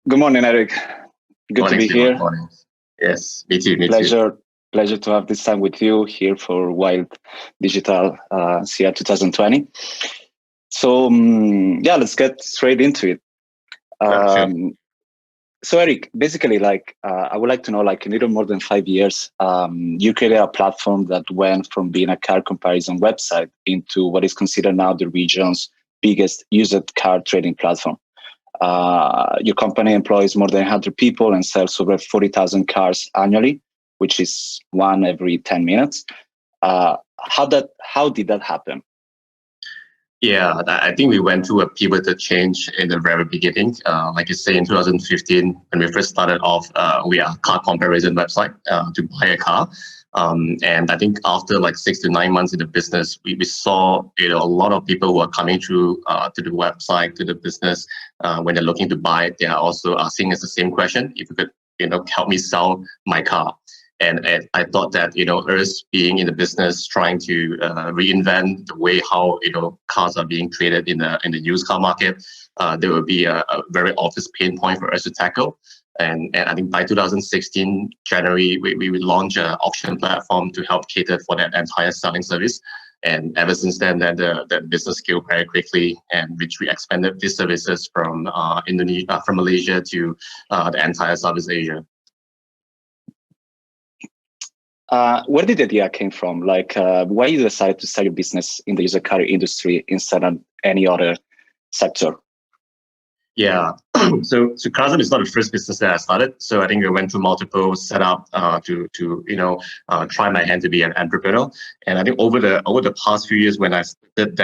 Good morning, Eric. Good to be here. Morning. Yes, me too. Pleasure to have this time with you here for Wild Digital CR 2020. So let's get straight into it. Sure. So Eric, basically, I would like to know, in a little more than 5 years, you created a platform that went from being a car comparison website into what is considered now the region's biggest used car trading platform. Your company employs more than 100 people and sells over 40,000 cars annually, which is one every 10 minutes. How did that happen? Yeah, I think we went through a pivotal change in the very beginning. Like you say, in 2015, when we first started off, we are a car comparison website to buy a car. And I think after like 6 to 9 months in the business, we saw a lot of people who are coming through to the website, to the business, when they're looking to buy it, they are also asking us the same question: if you could help me sell my car. And I thought that us being in the business, trying to reinvent the way how cars are being traded in the used car market, there will be a very obvious pain point for us to tackle. And I think by 2016 January, we would launch an auction platform to help cater for that entire selling service. And ever since then, the business scaled very quickly, and which we expanded these services from Indonesia, from Malaysia to the entire Southeast Asia. Where did the idea came from? Why you decided to start your business in the used car industry instead of any other sector? Yeah, so KrASIA is not the first business that I started. So I think we went through multiple setup to try my hand to be an entrepreneur. And I think over the past few years, when I did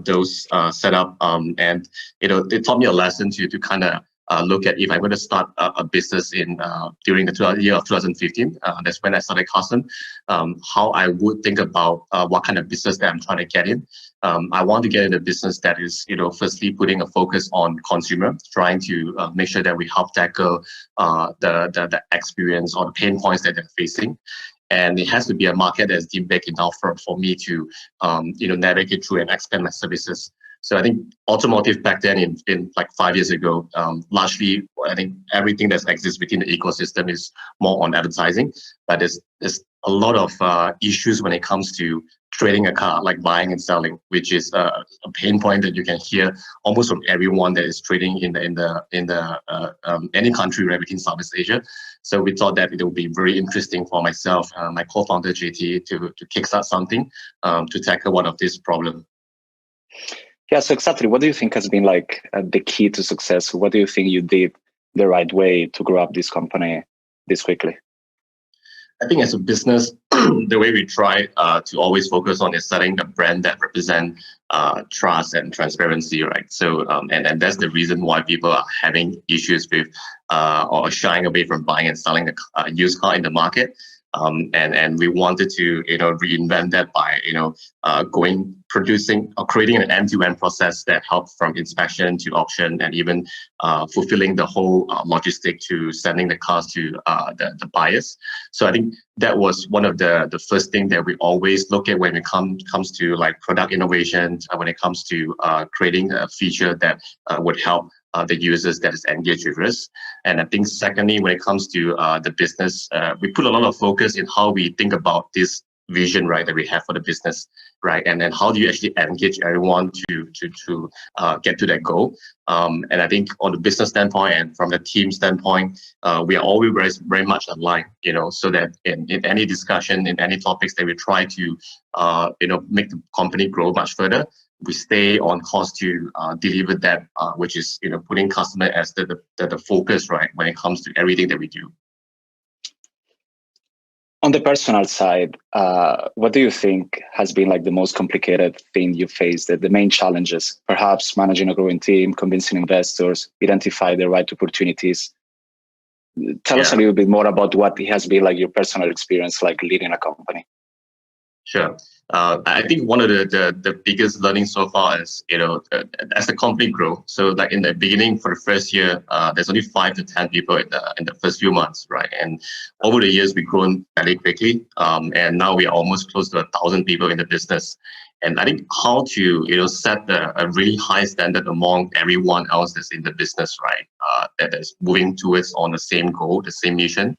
those setup, and it taught me a lesson to kind of look at if I'm going to start a business during the year of 2015. That's when I started Carsome. How I would think about what kind of business that I'm trying to get in. I want to get in a business that is, firstly putting a focus on consumer, trying to make sure that we help tackle the experience or the pain points that they're facing. And it has to be a market that's deep big enough for me to, navigate through and expand my services. So I think automotive back then, in like 5 years ago, largely I think everything that exists within the ecosystem is more on advertising. But there's a lot of issues when it comes to trading a car, like buying and selling, which is a pain point that you can hear almost from everyone that is trading in any country right within Southeast Asia. So we thought that it would be very interesting for myself, my co-founder JT, to kickstart something to tackle one of these problems. Yeah, so exactly. What do you think has been the key to success? What do you think you did the right way to grow up this company this quickly? I think as a business, the way we try to always focus on is setting a brand that represents trust and transparency, right? So, and that's the reason why people are having issues with or shying away from buying and selling a used car in the market. And we wanted to reinvent that by creating an end-to-end process that helps from inspection to auction, and even fulfilling the whole logistic to sending the cars to the buyers. So I think that was one of the first thing that we always look at when it comes to like product innovation, when it comes to creating a feature that would help the users that is engaged with us. And I think secondly, when it comes to the business, we put a lot of focus in how we think about this vision, right, that we have for the business, right? And then how do you actually engage everyone to get to that goal? And I think on the business standpoint and from the team standpoint, we are always very much aligned, so that in any discussion, in any topics that we try to, make the company grow much further, we stay on course to deliver that, which is putting customer as the focus, right, when it comes to everything that we do. On the personal side, what do you think has been the most complicated thing you faced, the main challenges? Perhaps managing a growing team, convincing investors, identify the right opportunities. Tell us a little bit more about what has been your personal experience leading a company. Sure. I think one of the biggest learnings so far is, as the company grows. So like in the beginning, for the first year, there's only 5 to 10 people in the first few months, right? And over the years, we've grown very quickly. And now we are almost close to 1,000 people in the business. And I think how to set a really high standard among everyone else that's in the business, right? That is moving towards on the same goal, the same mission.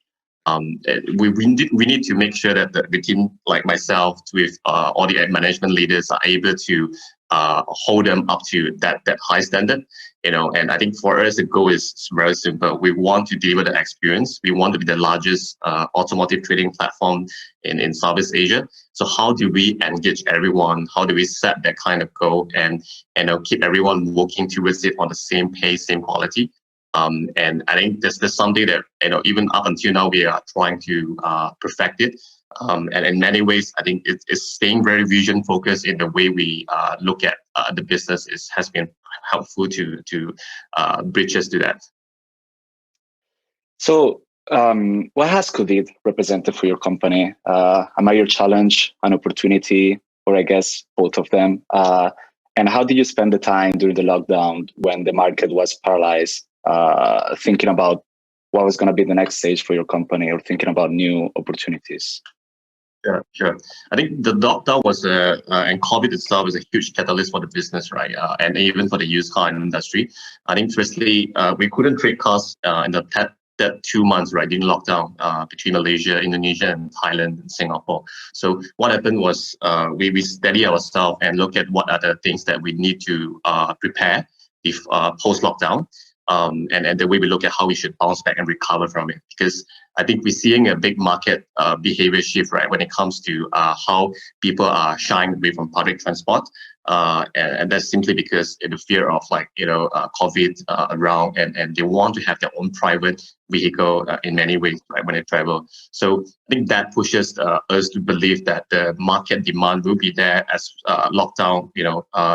We need to make sure that the team, like myself, with all the management leaders, are able to hold them up to that high standard. And I think for us, the goal is very simple. We want to deliver the experience. We want to be the largest automotive trading platform in Southeast Asia. So how do we engage everyone? How do we set that kind of goal and keep everyone working towards it on the same pace, same quality? And I think this is something that even up until now we are trying to perfect it. And in many ways, I think it's staying very vision focused in the way we look at the business has been helpful to bridge us to that. So what has COVID represented for your company? A major challenge, an opportunity, or I guess both of them? And how did you spend the time during the lockdown when the market was paralyzed, thinking about what was going to be the next stage for your company or thinking about new opportunities? Sure. I think the lockdown was and COVID itself is a huge catalyst for the business, right? And even for the used car industry. I think firstly, we couldn't trade cars in that 2 months, right, during lockdown between Malaysia, Indonesia, and Thailand and Singapore. So what happened was we steady ourselves and look at what are the things that we need to prepare if post-lockdown. And the way we look at how we should bounce back and recover from it. Because I think we're seeing a big market behavior shift, right, when it comes to how people are shying away from public transport. And that's simply because in the fear of COVID around, and they want to have their own private vehicle in many ways, right, when they travel. So I think that pushes us to believe that the market demand will be there as lockdown,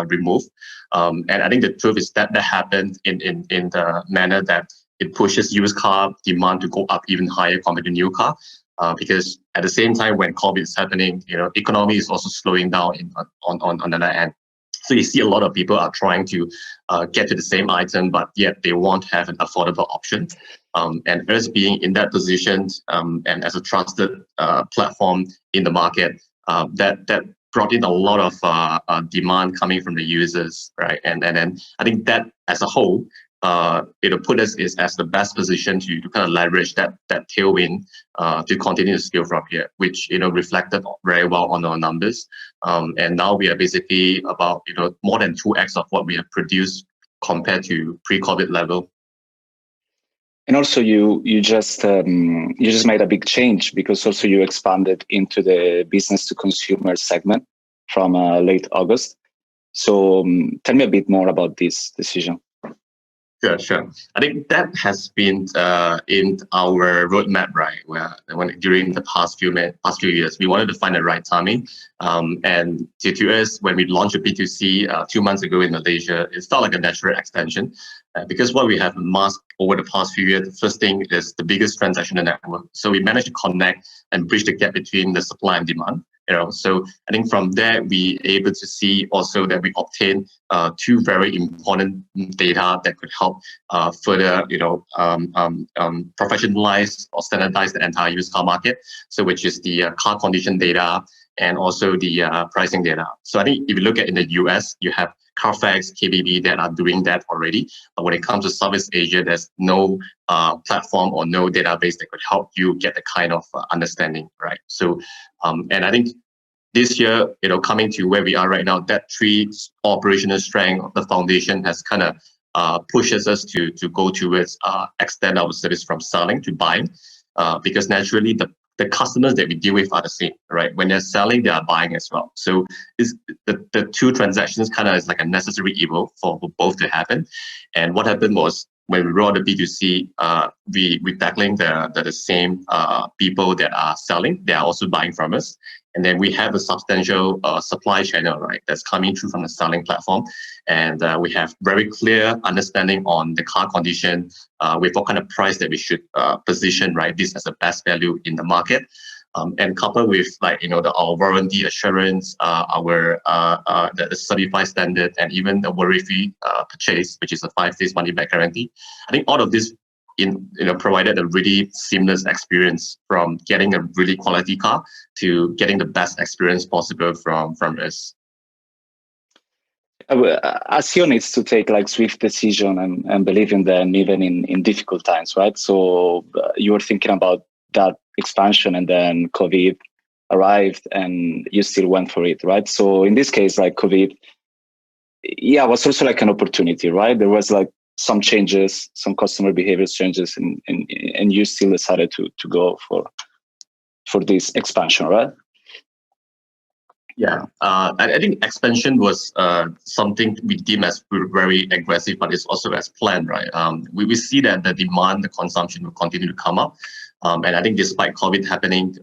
removed. And I think the truth is that happened in the manner that it pushes used car demand to go up even higher compared to new car. Because at the same time when COVID is happening, economy is also slowing down on the other hand. So you see a lot of people are trying to get to the same item, but yet they want to have an affordable option. And us being in that position and as a trusted platform in the market, that brought in a lot of demand coming from the users, right? And then I think that as a whole, put us as the best position to kind of leverage that tailwind to continue to scale from here, which reflected very well on our numbers. And now we are basically about more than 2x of what we have produced compared to pre-COVID level. And also, you just made a big change because also you expanded into the business to consumer segment from late August. So tell me a bit more about this decision. Sure. I think that has been in our roadmap, right? Where during the past few years, we wanted to find the right timing. And to us, when we launched a B2C 2 months ago in Malaysia, it felt like a natural extension. Because what we have masked over the past few years, the first thing is the biggest transactional network. So we managed to connect and bridge the gap between the supply and demand. So I think from there, we able to see also that we obtain two very important data that could help further, professionalize or standardize the entire used car market. So which is the car condition data and also the pricing data. So I think if you look at in the US, you have Carfax, KBB that are doing that already. But when it comes to Southeast Asia, there's no platform or no database that could help you get the kind of understanding, right? So, and I think this year, coming to where we are right now, that three operational strength of the foundation has kind of pushes us to go towards extend our service from selling to buying, because naturally the customers that we deal with are the same, right? When they're selling, they are buying as well. So the two transactions kind of is like a necessary evil for both to happen. And what happened was when we rolled the B2C, we tackling the same people that are selling, they are also buying from us. And then we have a substantial supply channel, right, that's coming through from the selling platform. And we have very clear understanding on the car condition with what kind of price that we should position, right, this as the best value in the market. And coupled with our warranty assurance, the certified standard, and even the worry-free purchase, which is a 5 days money back guarantee. I think all of this provided a really seamless experience from getting a really quality car to getting the best experience possible from us. a CEO needs to take like swift decision and believe in them even in difficult times, right? So you were thinking about that expansion and then COVID arrived and you still went for it, right? So in this case, like COVID, yeah, was also like an opportunity, right? There was like some changes, some customer behavior changes, and you still decided to go for this expansion, right? Yeah, I think expansion was something we deem as very aggressive, but it's also as planned, right? We see that the demand, the consumption will continue to come up. And I think despite COVID happening,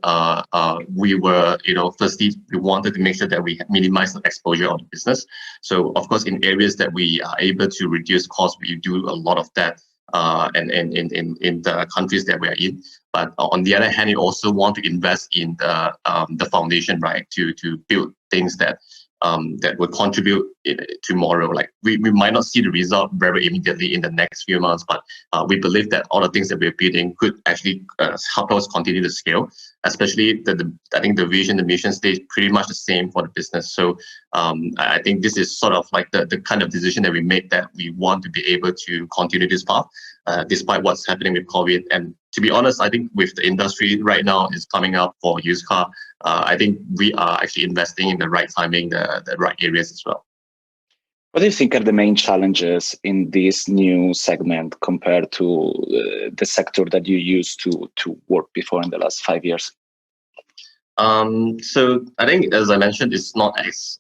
we were, firstly, we wanted to make sure that we minimize the exposure of the business. So, of course, in areas that we are able to reduce costs, we do a lot of that. And in the countries that we are in, but on the other hand, you also want to invest in the foundation, right? To build things that will contribute tomorrow. Like we might not see the result very immediately in the next few months, but we believe that all the things that we're building could actually help us continue to scale. Especially I think the vision, the mission stays pretty much the same for the business. So I think this is sort of like the kind of decision that we made, that we want to be able to continue this path despite what's happening with COVID. And to be honest, I think with the industry right now is coming up for used car, I think we are actually investing in the right timing, the right areas as well. What do you think are the main challenges in this new segment compared to the sector that you used to work before in the last 5 years? So I think, as I mentioned, it's not as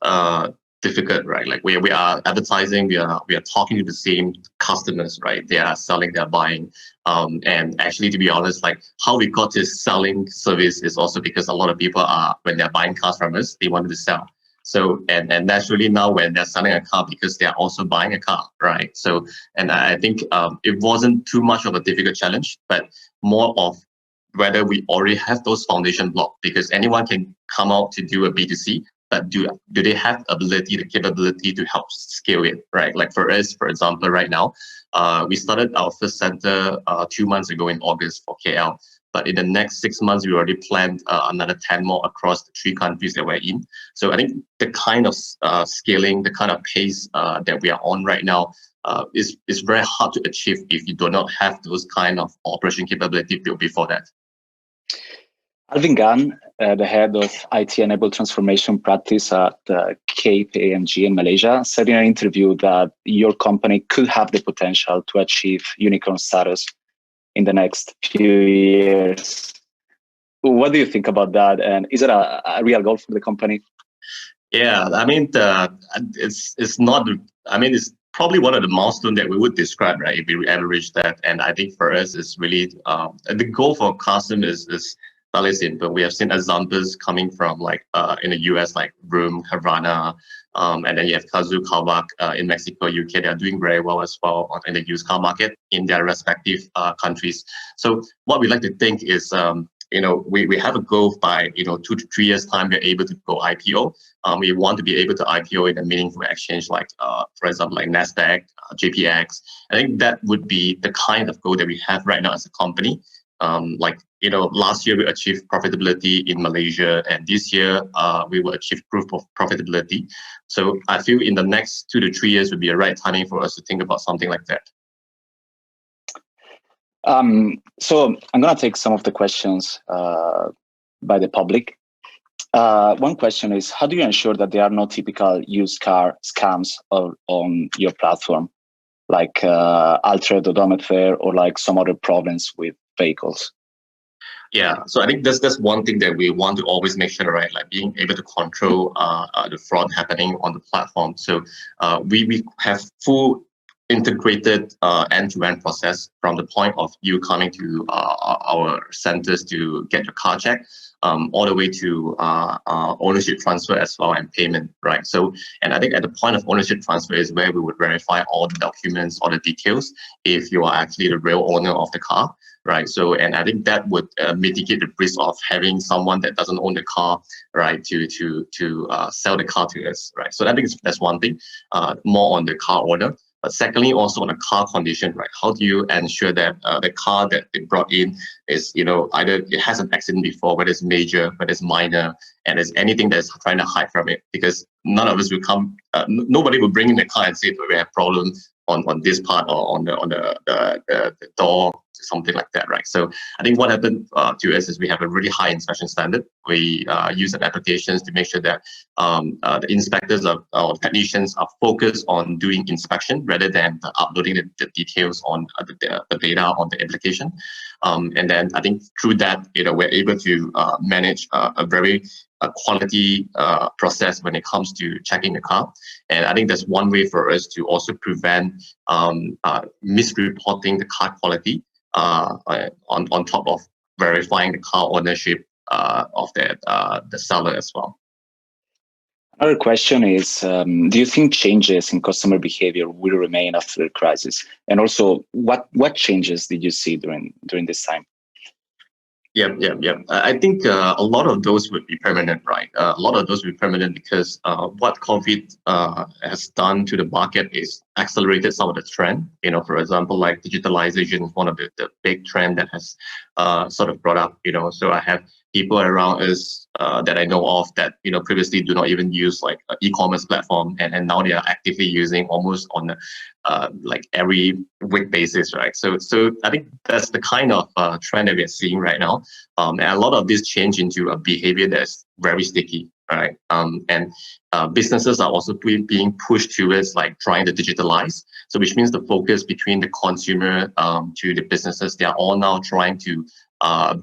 difficult, right? Like we are advertising, we are talking to the same customers, right? They are selling, they are buying. And actually, to be honest, like how we got this selling service is also because a lot of people when they're buying cars from us, they wanted to sell. So, and naturally now when they're selling a car, because they're also buying a car, right? So, and I think it wasn't too much of a difficult challenge, but more of whether we already have those foundation blocks, because anyone can come out to do a B2C, but do they have the capability to help scale it, right? Like for us, for example, right now, we started our first center 2 months ago in August for KL. But in the next 6 months, we already planned another 10 more across the 3 countries that we're in. So I think the kind of scaling, the kind of pace that we are on right now is very hard to achieve if you do not have those kind of operation capability built before that. Alvin Gan, the head of IT-enabled transformation practice at KPMG in Malaysia, said in an interview that your company could have the potential to achieve unicorn status in the next few years. What do you think about that? And is it a real goal for the company? Yeah, I mean, it's not. I mean, it's probably one of the milestones that we would describe, right? If we ever reach that, and I think for us, it's really the goal for Carsome is fairly simple. We have seen examples coming from like in the US, like Vroom, Havana, and then you have Cazoo, Kawak in Mexico, UK. They are doing very well as well in the used car market in their respective countries. So what we like to think is, we have a goal by 2 to 3 years time we're able to go IPO. We want to be able to IPO in a meaningful exchange, like for example, like Nasdaq, JPX. I think that would be the kind of goal that we have right now as a company. Last year we achieved profitability in Malaysia, and this year we will achieve proof of profitability. So I feel in the next 2 to 3 years would be a right timing for us to think about something like that. So I'm going to take some of the questions by the public. One question is, how do you ensure that there are no typical used car scams on your platform, like altered odometer or like some other problems with vehicles? Yeah, so I think that's one thing that we want to always make sure, right? Like being able to control the fraud happening on the platform. So we have full integrated end-to-end process from the point of you coming to our centers to get your car checked, all the way to ownership transfer as well, and payment, right? So, and I think at the point of ownership transfer is where we would verify all the documents, all the details, if you are actually the real owner of the car, right? So, and I think that would mitigate the risk of having someone that doesn't own the car, right, to sell the car to us, right? So I think that's one thing, more on the car owner. But secondly, also on the car condition, right? How do you ensure that the car that they brought in is, either it has an accident before, whether it's major, whether it's minor, and there's anything that's trying to hide from it, because none of us will come, nobody will bring in the car and say we have problems on this part or on the door, something like that, right? So I think what happened to us is we have a really high inspection standard. We use an applications to make sure that the inspectors or technicians are focused on doing inspection rather than uploading the details on the data on the application. And then I think through that, we're able to manage a very quality process when it comes to checking the car. And I think that's one way for us to also prevent misreporting the car quality on top of verifying the car ownership of the seller as well. Another question is, do you think changes in customer behavior will remain after the crisis? And also, what changes did you see during this time? Yeah. I think a lot of those would be permanent, right? A lot of those would be permanent because what COVID has done to the market is accelerated some of the trend. For example, like digitalization is one of the big trend that has sort of brought up. So I have people around us that I know of that previously do not even use like an e-commerce platform, and now they are actively using almost on like every week basis, right? So I think that's the kind of trend that we are seeing right now, and a lot of this change into a behavior that's very sticky, right? And businesses are also being pushed towards like trying to digitalize. So which means the focus between the consumer to the businesses, they are all now trying to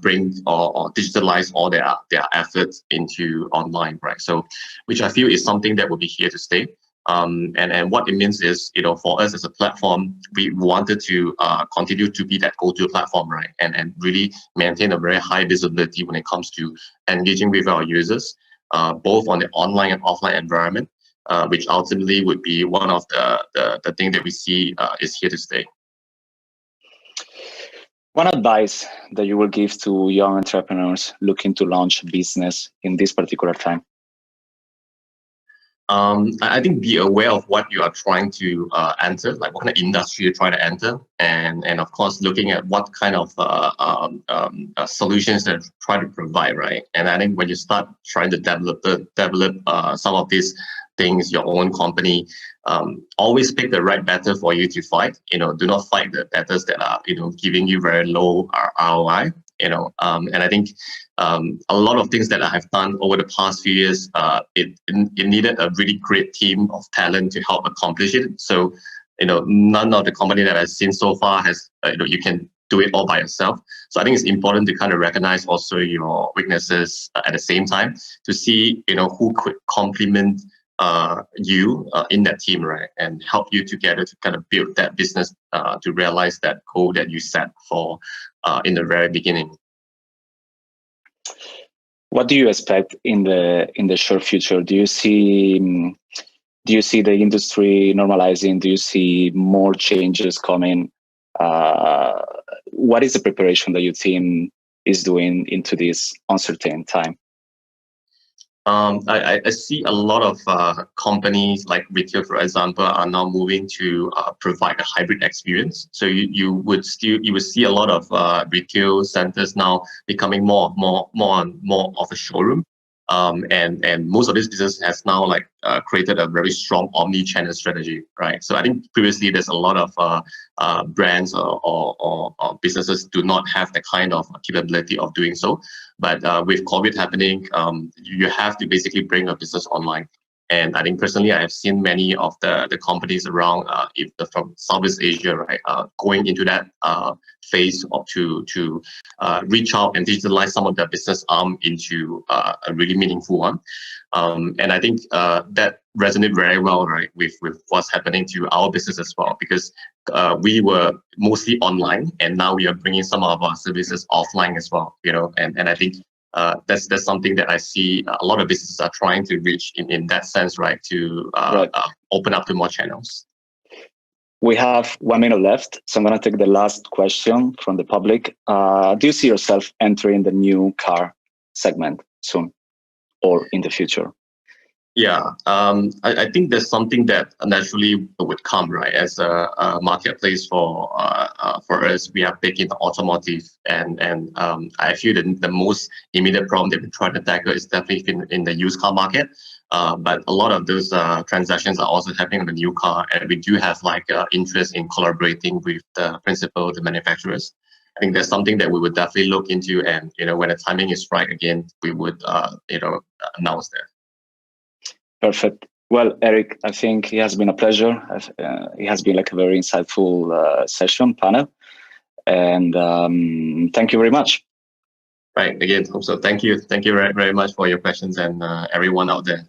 bring or digitalize all their efforts into online, right? So, which I feel is something that will be here to stay. And what it means is, for us as a platform, we wanted to continue to be that go-to platform, right? And really maintain a very high visibility when it comes to engaging with our users, both on the online and offline environment, which ultimately would be one of the things that we see is here to stay. One advice that you will give to young entrepreneurs looking to launch a business in this particular time? I think be aware of what you are trying to enter, like what kind of industry you're trying to enter, and of course looking at what kind of solutions that you try to provide, right? And I think when you start trying to develop some of these things, your own company, always pick the right battle for you to fight. Do not fight the battles that are giving you very low ROI. And I think a lot of things that I have done over the past few years, it needed a really great team of talent to help accomplish it. So none of the company that I've seen so far has you can do it all by yourself. So I think it's important to kind of recognize also your weaknesses at the same time to see who could complement you in that team, right, and help you together to kind of build that business to realize that goal that you set for in the very beginning. What do you expect in the short future? Do you see the industry normalizing? Do you see more changes coming? What is the preparation that your team is doing into this uncertain time? I see a lot of companies like retail, for example, are now moving to provide a hybrid experience. So you would see a lot of retail centers now becoming more of a showroom. And most of this business has now created a very strong omni-channel strategy, right? So I think previously there's a lot of brands or businesses do not have the kind of capability of doing so. But with COVID happening, you have to basically bring a business online. And I think personally, I have seen many of the companies around, from Southeast Asia, right, going into that phase to reach out and digitalize some of their business arm into a really meaningful one. And I think that resonated very well, right, with what's happening to our business as well, because we were mostly online, and now we are bringing some of our services offline as well, and I think that's something that I see a lot of businesses are trying to reach in that sense, right, to open up to more channels. We have 1 minute left, so I'm going to take the last question from the public. Do you see yourself entering the new car segment soon or in the future? Yeah, I think there's something that naturally would come, right? As a marketplace for us, we are big in the automotive, and I feel that the most immediate problem that we're trying to tackle is definitely in the used car market. But a lot of those transactions are also happening on the new car, and we do have like interest in collaborating with the principal, the manufacturers. I think that's something that we would definitely look into, and when the timing is right, again, we would announce that. Perfect. Well, Eric, I think it has been a pleasure. It has been like a very insightful session panel, and thank you very much. Right. Again, hope so. Thank you very, very much for your questions, and everyone out there.